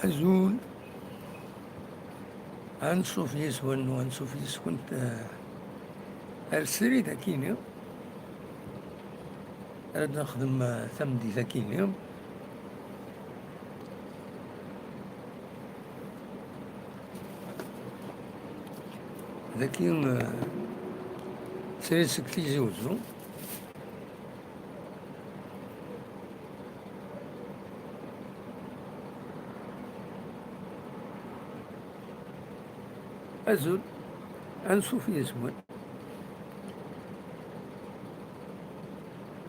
أزول أنشوف يسون وأنشوف يسون السري ذاكيني راد نخدم ثمدي ذاكيني ذاكي سري سكتي زوزو أزول أنشوف يسون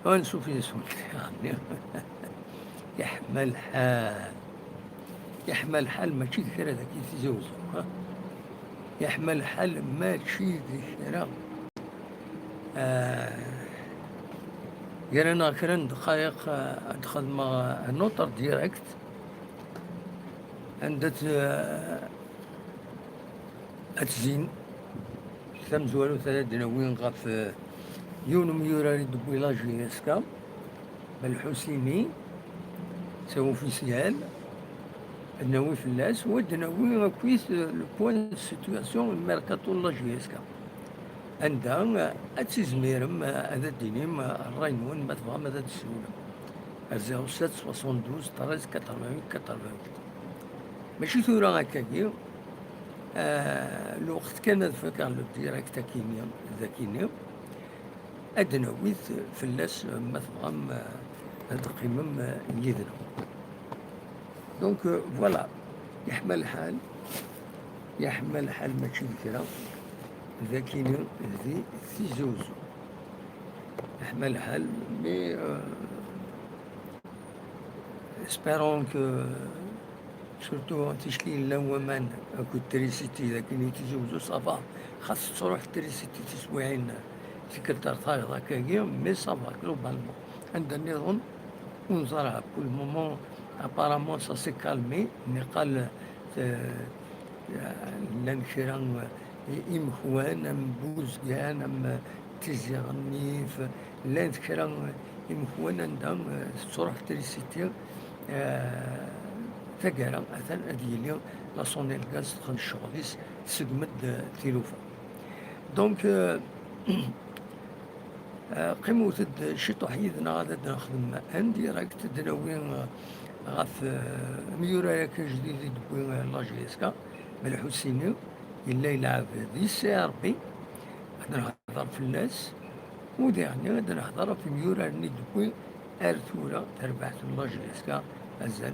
أنشوف يسون يعني يحمل حال يحمل حال ماشي ذكرى ذاكي تزوزو يحمل حال ماشي ذكرى يرانا كرا دقائق أدخل مع نوتر ديريكت عندت أتزين ثم زوالو ثلاث دناوين غاف يون ميوراري دوبوي لاجي اسكا بالحسيني سو اوفيسيال الناوي فلاس ودناوي كويس البوان سيتواسيون الميركاتو لاجي اسكا عندها أتزميرم هذا الدينيم الراينون ما تفهم هذا السهولة 07 72 13 88 88 ماشي ثورة هكاكي الوقت كان فكر لو ديريكت كينيا ذاكينيا أدنويت فلاس ما تفهم هاد قيمم يدنا دونك فوالا يحمل الحال ماشي ذكرى ذاكيني ذي زوزو يحمل الحال مي اسبيرون كو سورتو تشكيل لومان اكو تريسيتي ذاكيني تزوزو صافا خاص تروح تريسيتي تسويعين سكرتار طاير هكاكيا مي صافا جلوبالمون عندها النظام ونزرعها بكل مومون ابارامون سا سي كالمي نقال لان كيران إمخوان أم بوزقان أم تزيغنيف لان كيران إمخوان عندهم تروح تريسيتي ثقارا أثن أديلي لا صونيل غاز تخل الشغليس تسقمد تيلوفا دونك قيمو تد شي توحيدنا غادا نخدم انديريكت دناوين غاف ميورا كجديد دوين لاجيسكا بالحسيني إلا يلعب ذي سي ار بي غادا نهضر في الناس وديعني غادا نهضر في ميورا ني دوين ارثورا تربحت لاجيسكا مازال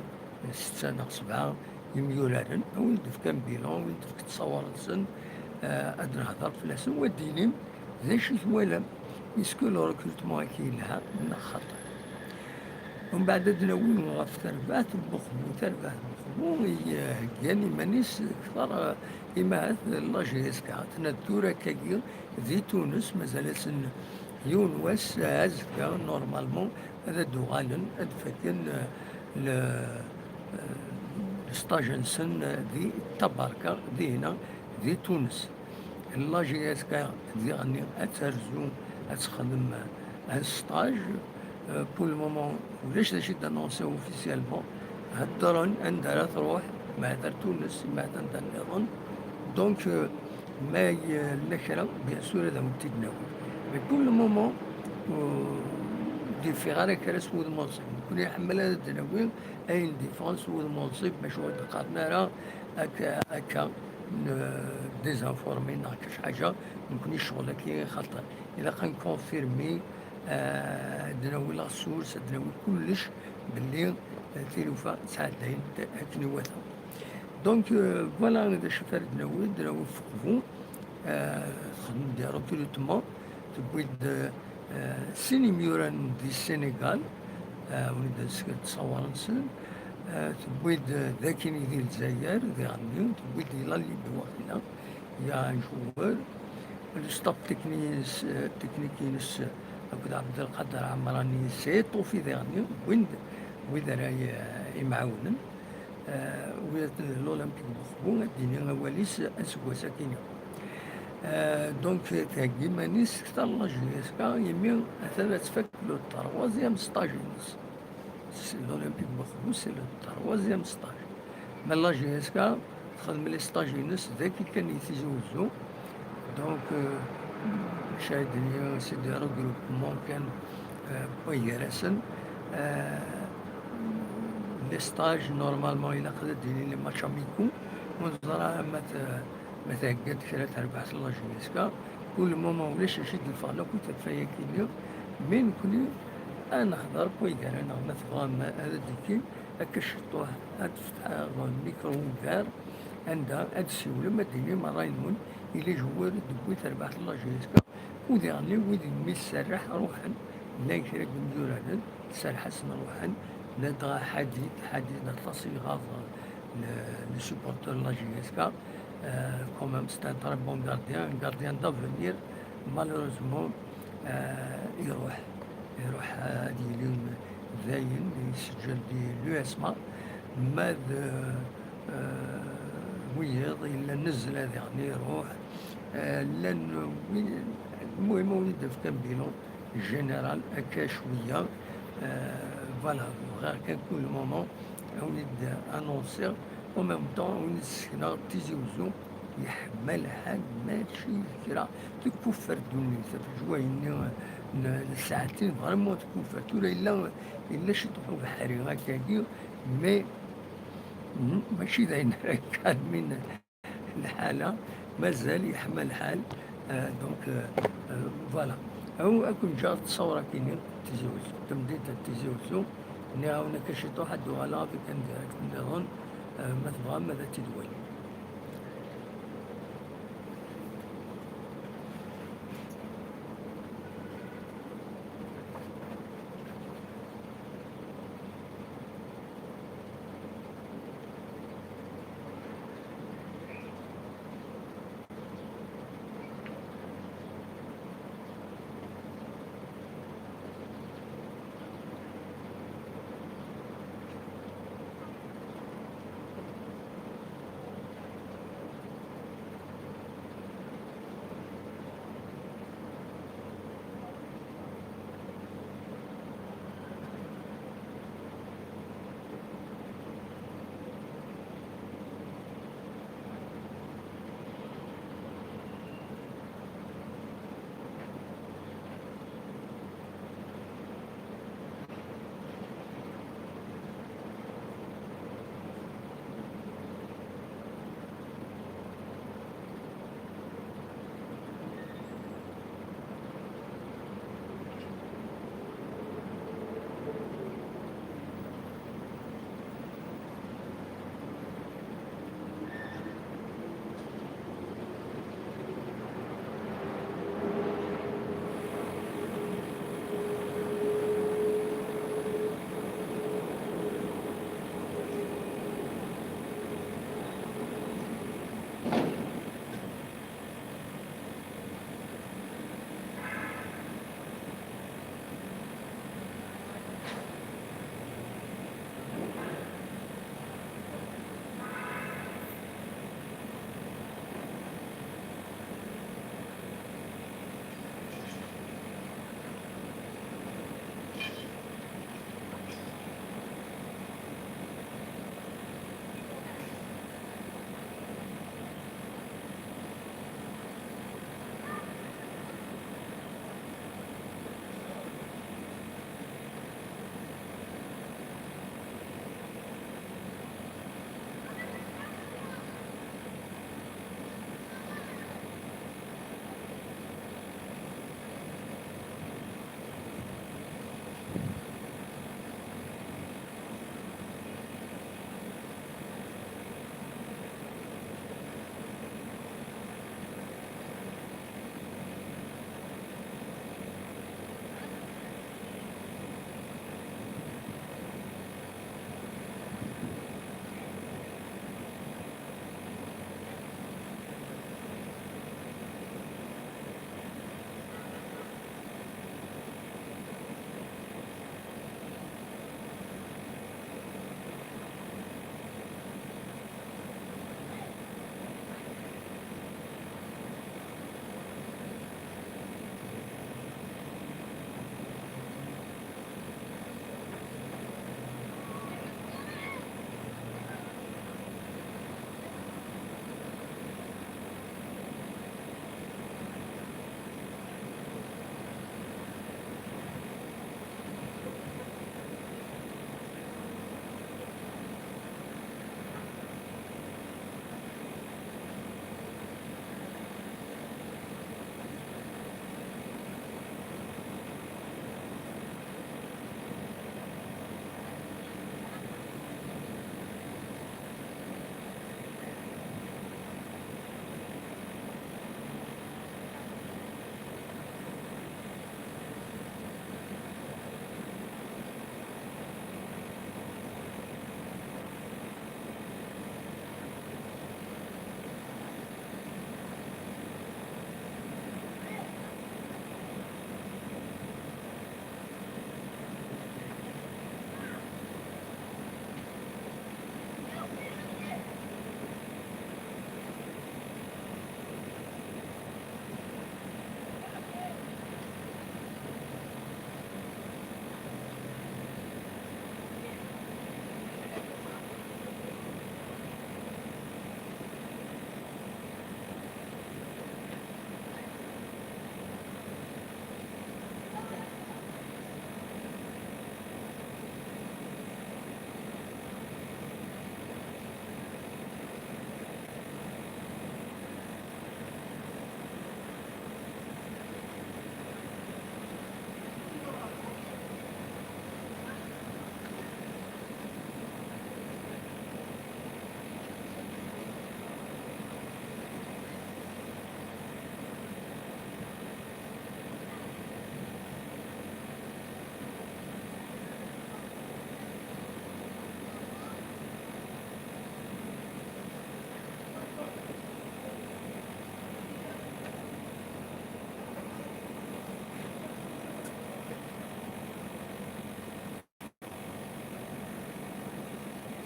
6 ناقص 7 ميورارن ولد في كان بيلون ولد في تصور السن غادا نهضر في الناس وديني ذا شي ثوالا يسكو لو ريكروتمون كاين لها خطر ومن بعد دناوين غاف تربات بخمو يعني مانيس كثر إما لاجيس كاع الدورة كاكير ذي تونس مازال سن يونس هازكا نورمالمون هذا دوغالن أدفكن الستاج سن ذي تباركا ذي هنا ذي تونس لاجيس كاع ذي غني أترزو أتخدم ان ستاج بور لو مومون ولاش داشي دانونسي اوفيسيالمون هدرن عندها تروح ما هدر تونس ما هدر النظام دونك ما النكره بيان سور هذا متدناول مي بور لو مومون دي في غير كراس ود المنصب كل يحمل هذا الدناوين اين ديفونس ود المنصب باش هو قادنا راه هكا ديزانفورمي ناقش حاجه ممكن شغل كي خاطر الا كنكونفيرمي دناوي لا سورس دناوي كلش باللي تيلوفا ساعتين تنواتها دونك فوالا هذا شفار دناوي فوقفو خدم دي ريكروتمون تبويد سيني ميوران دي السنغال ونبدا تصور نسن تبويد ذاكيني ديال الجزائر ذي غنيو تبويد لا ليبي واخيلا يا جوار الستاف تكنيكينس أكد عبد القادر عمراني سيطو في ذي غنيو وين راهي يمعاونن ويا الأولمبيك بخبو الدنيا واليس أسكوا ساكينيو دونك تاكي مانيس كتر لاجيسكا يمين أثناء تفك لو تروازيام ستاج الأولمبيك بخبو سي لو تروازيام ستاج من لا جي اس كا تخدم لي ستاجينس ذاك كان يتزوجو. دونك شاهدني سيدي روغروبمون كان بويرسن. لي ستاج نورمالمون إلا قدرت ديري لي ماتش اميكو ونزرا ما تهقد كرا تربح لا جيسكا كل مومون ولاش نشد الفغلا كنت تفايا كيليو من كل انا نهضر بويكار انا ما تبغى هذا ديكي هكا شطوه هاد تفتح الميكرو وكار عندها هاد السيولة ما ديني ما راينون إلا جوار دوي تربح لا جيسكا وديرني ويدي مي سرح روحا لا كرا كندور هذا سرح سن روحا لا دغا حديث نتصل غاض لي سوبورتور لا جيسكا. quand même c'est un très bon gardien, un gardien d'avenir. Malheureusement يروح هادي اليوم زاين يسجل دي لو اسما ماذ ويض إلا نزل هذا يعني يروح لأن المهم ولد في كان بينو الجنرال هكا شوية فوالا غير كان كل مومون ولد انونسير و ميم طون ولد سكنا تيزيوزو يحمل حال ماشي كرا تكفر دوني جوايني ساعتين فريمون تكفرت ولا إلا شطحو بحري هكاكي مي ماشي داين كان من الحالة مازال يحمل الحال. دونك فوالا هو أكون جات تصورة كيني تزوج تمديد تزوجو نهاونا كشي طوحد وغلا في كان نظن ما تبغى ماذا تدوي.